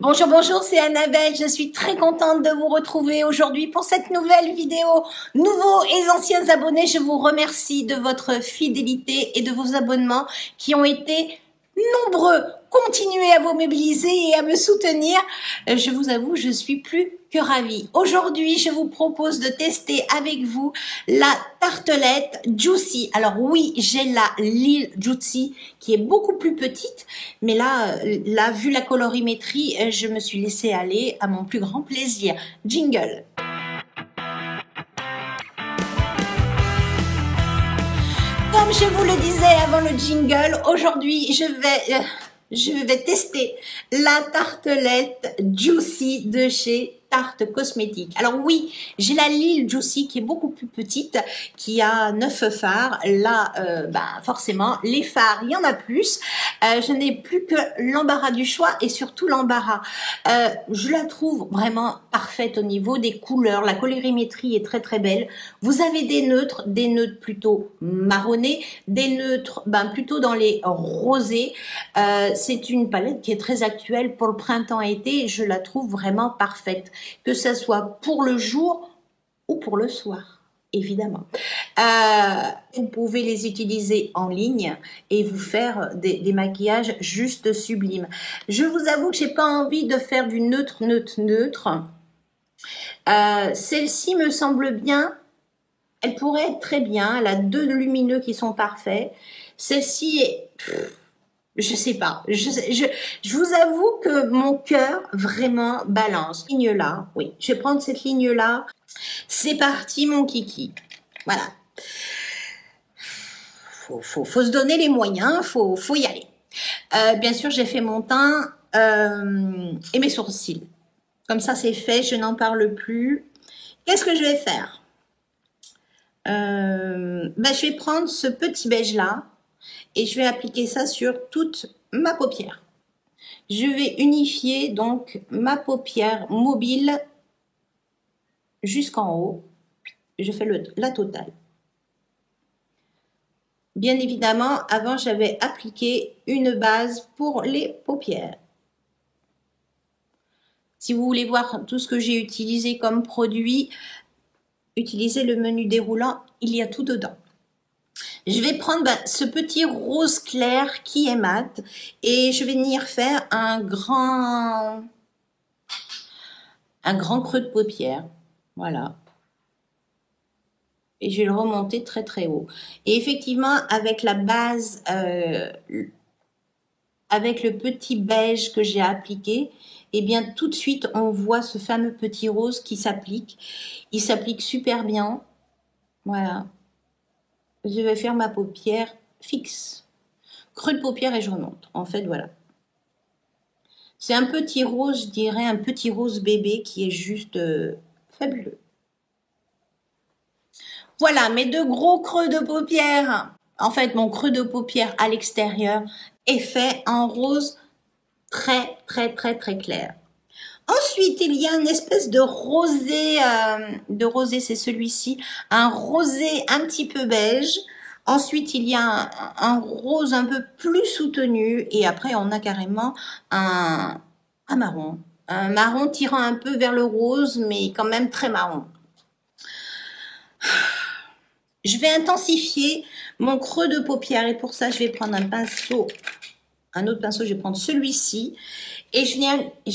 Bonjour, bonjour, c'est Annabelle. Je suis très contente de vous retrouver aujourd'hui pour cette nouvelle vidéo. Nouveaux et anciens abonnés, je vous remercie de votre fidélité et de vos abonnements qui ont été nombreux. Continuez à vous mobiliser et à me soutenir. Je vous avoue, je suis plus que ravie. Aujourd'hui, je vous propose de tester avec vous la tartelette Juicy. Alors oui, j'ai la Lil Juicy qui est beaucoup plus petite, mais là, vu la colorimétrie, je me suis laissée aller à mon plus grand plaisir. Jingle. Comme je vous le disais avant le jingle, aujourd'hui, je vais tester la tartelette Juicy de chez Tarte Cosmétique. Alors oui, j'ai la Lil Juicy qui est beaucoup plus petite, qui a 9 phares. Là, forcément, les phares, il y en a plus. Je n'ai plus que l'embarras du choix et surtout l'embarras. Je la trouve vraiment parfaite au niveau des couleurs. La colorimétrie est très très belle. Vous avez des neutres plutôt marronnés, des neutres plutôt dans les rosés. C'est une palette qui est très actuelle pour le printemps-été. Je la trouve vraiment parfaite, que ce soit pour le jour ou pour le soir, évidemment. Vous pouvez les utiliser en ligne et vous faire des maquillages juste sublimes. Je vous avoue que j'ai pas envie de faire du neutre. Celle-ci me semble bien. Elle pourrait être très bien. Elle a 2 lumineux qui sont parfaits. Celle-ci est... je sais pas. Je vous avoue que mon cœur vraiment balance. Ligne là, oui. Je vais prendre cette ligne là. C'est parti, mon kiki. Voilà. Faut se donner les moyens. Faut y aller. Bien sûr, j'ai fait mon teint et mes sourcils. Comme ça, c'est fait. Je n'en parle plus. Qu'est-ce que je vais faire? Je vais prendre ce petit beige là et je vais appliquer ça sur toute ma paupière. Je vais unifier donc ma paupière mobile jusqu'en haut. Je fais la totale. Bien évidemment, avant j'avais appliqué une base pour les paupières. Si vous voulez voir tout ce que j'ai utilisé comme produit, utilisez le menu déroulant, il y a tout dedans. Je vais prendre ce petit rose clair qui est mat et je vais venir faire un grand creux de paupière. Voilà. Et je vais le remonter très très haut. Et effectivement, avec la base, avec le petit beige que j'ai appliqué, eh bien tout de suite on voit ce fameux petit rose qui s'applique. Il s'applique super bien. Voilà. Je vais faire ma paupière fixe. Creux de paupière et je remonte. En fait, voilà. C'est un petit rose, je dirais, un petit rose bébé qui est juste fabuleux. Voilà, mes 2 gros creux de paupière. En fait, mon creux de paupière à l'extérieur est fait en rose très, très, très, très clair. Ensuite, il y a une espèce de rosé, c'est celui-ci, un rosé un petit peu beige. Ensuite, il y a un rose un peu plus soutenu et après, on a carrément un marron. Un marron tirant un peu vers le rose, mais quand même très marron. Je vais intensifier mon creux de paupière et pour ça, je vais prendre un autre pinceau, je vais prendre celui-ci et je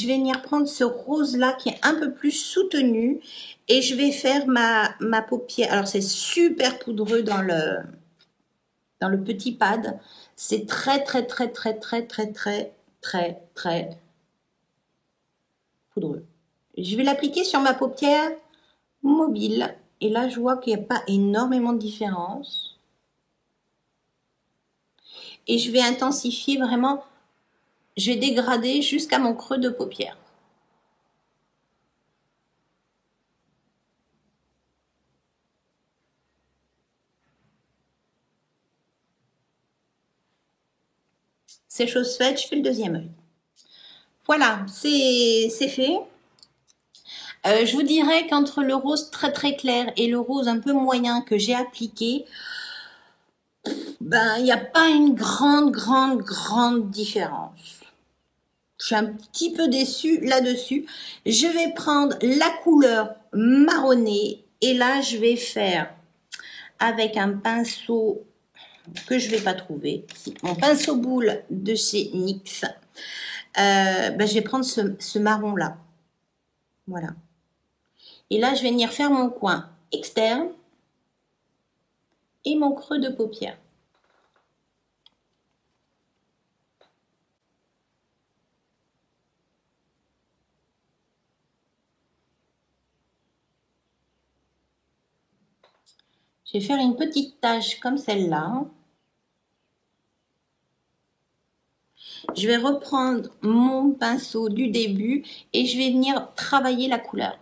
vais venir prendre ce rose-là qui est un peu plus soutenu et je vais faire ma paupière. Alors, c'est super poudreux dans le petit pad. C'est très, très, très, très, très, très, très, très, très poudreux. Je vais l'appliquer sur ma paupière mobile. Et là, je vois qu'il n'y a pas énormément de différence. Et je vais intensifier vraiment. Je vais dégrader jusqu'à mon creux de paupière. C'est chose faite, je fais le deuxième œil. Voilà, c'est fait. Je vous dirais qu'entre le rose très très clair et le rose un peu moyen que j'ai appliqué, il n'y a pas une grande différence. Je suis un petit peu déçue là-dessus. Je vais prendre la couleur marronnée et là, je vais faire avec un pinceau que je vais pas trouver. Mon pinceau boule de chez NYX. Je vais prendre ce marron-là. Voilà. Et là, je vais venir faire mon coin externe et mon creux de paupière. Je vais faire une petite tache comme celle-là. Je vais reprendre mon pinceau du début et je vais venir travailler la couleur.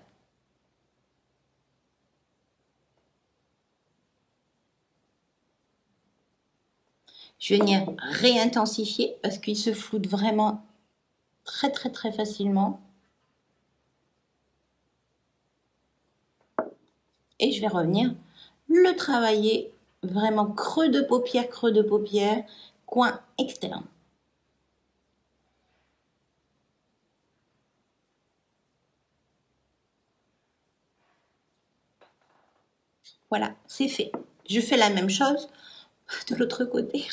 Je vais venir réintensifier parce qu'il se floute vraiment très facilement. Et je vais revenir le travailler vraiment creux de paupière, coin externe. Voilà, c'est fait. Je fais la même chose de l'autre côté.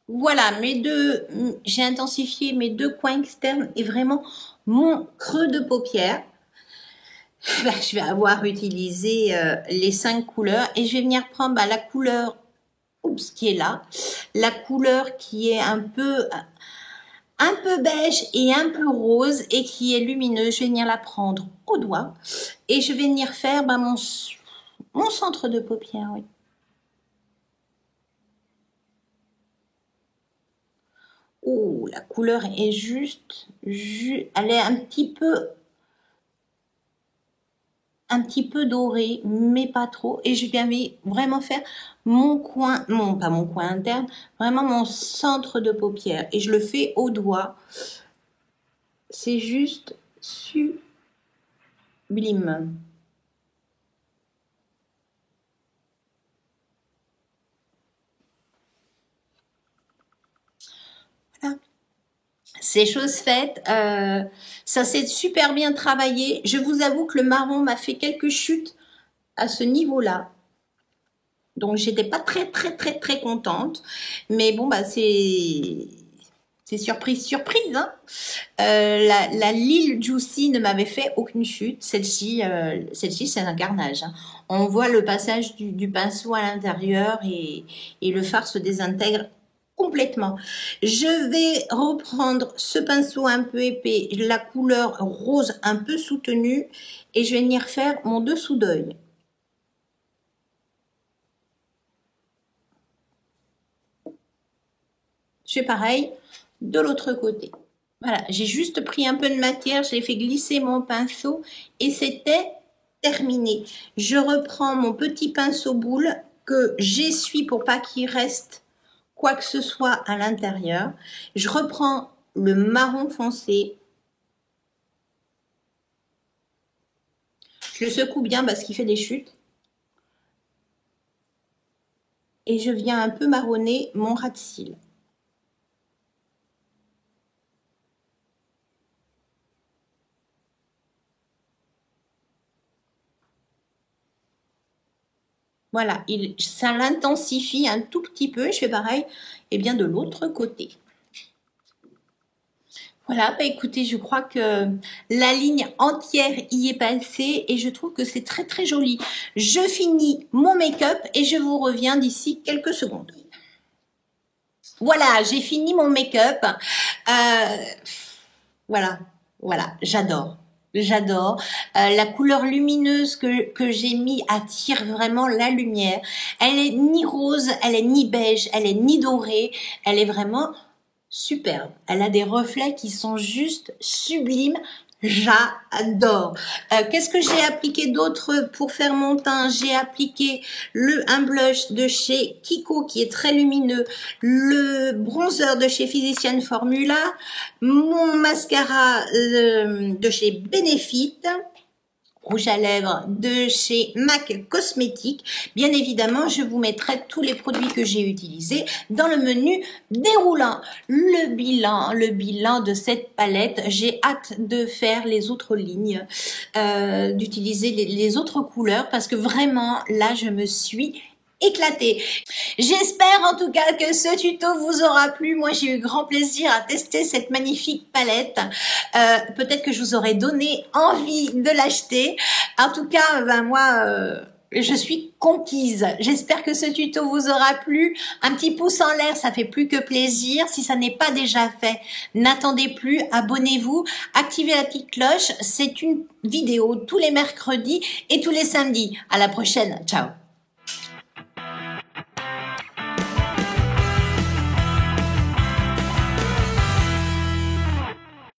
Voilà, j'ai intensifié mes deux coins externes et vraiment mon creux de paupière. Je vais avoir utilisé les 5 couleurs et je vais venir prendre la couleur qui est là, la couleur qui est un peu beige et un peu rose et qui est lumineuse. Je vais venir la prendre au doigt et je vais venir faire mon centre de paupière, oui. Oh, la couleur est juste, elle est un petit peu dorée, mais pas trop. Et je viens vraiment faire mon coin, pas mon coin interne, vraiment mon centre de paupière. Et je le fais au doigt. C'est juste sublime. Voilà. C'est chose faite. Ça s'est super bien travaillé. Je vous avoue que le marron m'a fait quelques chutes à ce niveau-là. Donc, j'étais pas très contente. Mais bon, c'est surprise, hein. La Lille Juicy ne m'avait fait aucune chute. Celle-ci, c'est un carnage, hein. On voit le passage du pinceau à l'intérieur et le fard se désintègre complètement. Je vais reprendre ce pinceau un peu épais, la couleur rose un peu soutenue et je vais venir faire mon dessous d'œil. Je fais pareil de l'autre côté. Voilà, j'ai juste pris un peu de matière, j'ai fait glisser mon pinceau et c'était terminé. Je reprends mon petit pinceau boule que j'essuie pour pas qu'il reste quoi que ce soit à l'intérieur. Je reprends le marron foncé. Je le secoue bien parce qu'il fait des chutes. Et je viens un peu marronner mon ras de cils. Voilà, ça l'intensifie un tout petit peu. Je fais pareil, et bien de l'autre côté. Voilà, écoutez, je crois que la ligne entière y est passée et je trouve que c'est très joli. Je finis mon make-up et je vous reviens d'ici quelques secondes. Voilà, j'ai fini mon make-up. Voilà, j'adore. La couleur lumineuse que j'ai mis attire vraiment la lumière. Elle est ni rose, elle est ni beige, elle est ni dorée. Elle est vraiment superbe. Elle a des reflets qui sont juste sublimes. J'adore. Qu'est-ce que j'ai appliqué d'autre pour faire mon teint? J'ai appliqué un blush de chez Kiko qui est très lumineux, le bronzer de chez Physician Formula, mon mascara de chez Benefit. rouge à lèvres de chez MAC Cosmétiques. Bien évidemment, je vous mettrai tous les produits que j'ai utilisés dans le menu déroulant. Le bilan de cette palette, j'ai hâte de faire les autres lignes, d'utiliser les autres couleurs parce que vraiment, là, je me suis éclatée. J'espère en tout cas que ce tuto vous aura plu. Moi, j'ai eu grand plaisir à tester cette magnifique palette. Peut-être que je vous aurais donné envie de l'acheter. En tout cas, moi, je suis conquise. J'espère que ce tuto vous aura plu. Un petit pouce en l'air, ça fait plus que plaisir. Si ça n'est pas déjà fait, n'attendez plus. Abonnez-vous, activez la petite cloche. C'est une vidéo tous les mercredis et tous les samedis. À la prochaine. Ciao.